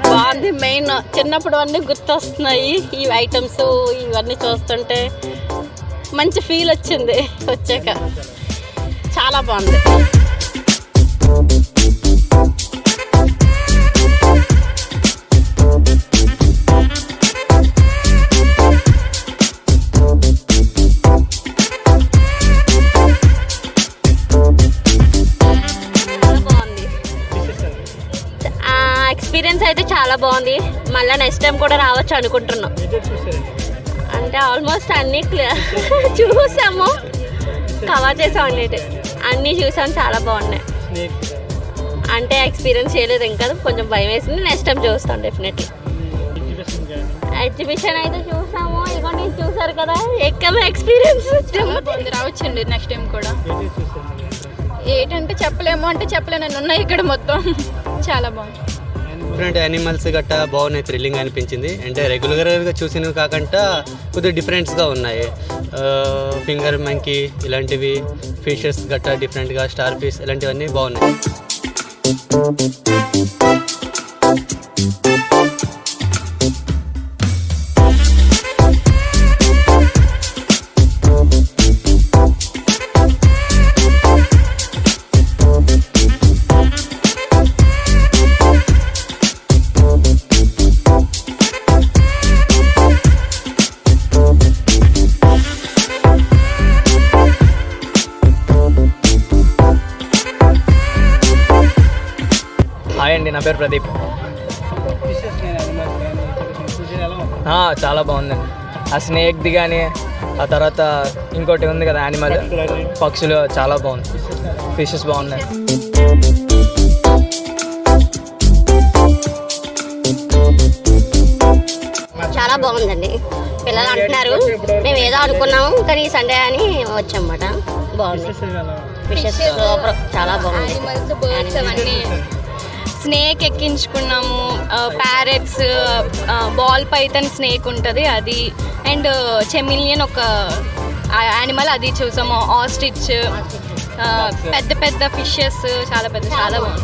బాగుంది. మెయిన్ చిన్నప్పుడు అన్నీ గుర్తొస్తున్నాయి. ఈ ఐటమ్స్ ఇవన్నీ చూస్తుంటే మంచి ఫీల్ వచ్చింది వచ్చాక. చాలా బాగుంది. ఎక్స్పీరియన్స్ అయితే చాలా బాగుంది. మళ్ళీ నెక్స్ట్ టైం కూడా రావచ్చు అనుకుంటున్నాం. అంటే ఆల్మోస్ట్ అన్నీ చూసాము, కవర్ చేసాం అన్నీ చూసాం. చాలా బాగున్నాయి. అంటే ఎక్స్పీరియన్స్ చేయలేదు ఇంకా, కొంచెం భయం వేసింది. నెక్స్ట్ టైం చూస్తాం డెఫినెట్లీ. ఎగ్జిబిషన్ అయితే చూసాము, ఇదిగోండి చూసారు కదా. ఎక్కమ ఎక్స్పీరియన్స్ రావచ్చండి నెక్స్ట్ టైం కూడా. ఏంటంటే చెప్పలేము, అంటే చెప్పలేను ఉన్నాయి ఇక్కడ మొత్తం. చాలా బాగుంది. డిఫరెంట్ యానిమల్స్ గట్టా బాగున్నాయి, థ్రిల్లింగ్ అనిపించింది. అంటే రెగ్యులర్గా చూసినవి కాకుండా కొద్దిగా డిఫరెంట్స్గా ఉన్నాయి. ఫింగర్ మంకీ ఇలాంటివి, ఫిషెస్ గట్టా డిఫరెంట్గా, స్టార్ ఫిష్ ఇలాంటివన్నీ బాగున్నాయి. హాయ్ అండి, నా పేరు ప్రదీప్. చాలా బాగుందండి. ఆ స్నేక్ది కానీ, ఆ తర్వాత ఇంకోటి ఉంది కదా యానిమల్, పక్షులు, చాలా బాగుంది. ఫిషెస్ బాగున్నాయి. చాలా బాగుందండి. పిల్లలు అంటున్నారు, మేము ఏదో అనుకున్నాము కానీ సండే అని వచ్చామన్నమాట. బాగుంది. ఫిషెస్ చాలా బాగుంది. స్నేక్ ఎక్కించుకున్నాము, ప్యారెట్స్, బాల్ పైథాన్ స్నేక్ ఉంటుంది అది, అండ్ చెమిలియన్ ఒక యానిమల్ అది చూసాము. ఆస్ట్రిచ్, పెద్ద పెద్ద ఫిషెస్, చాలా బాగుంది.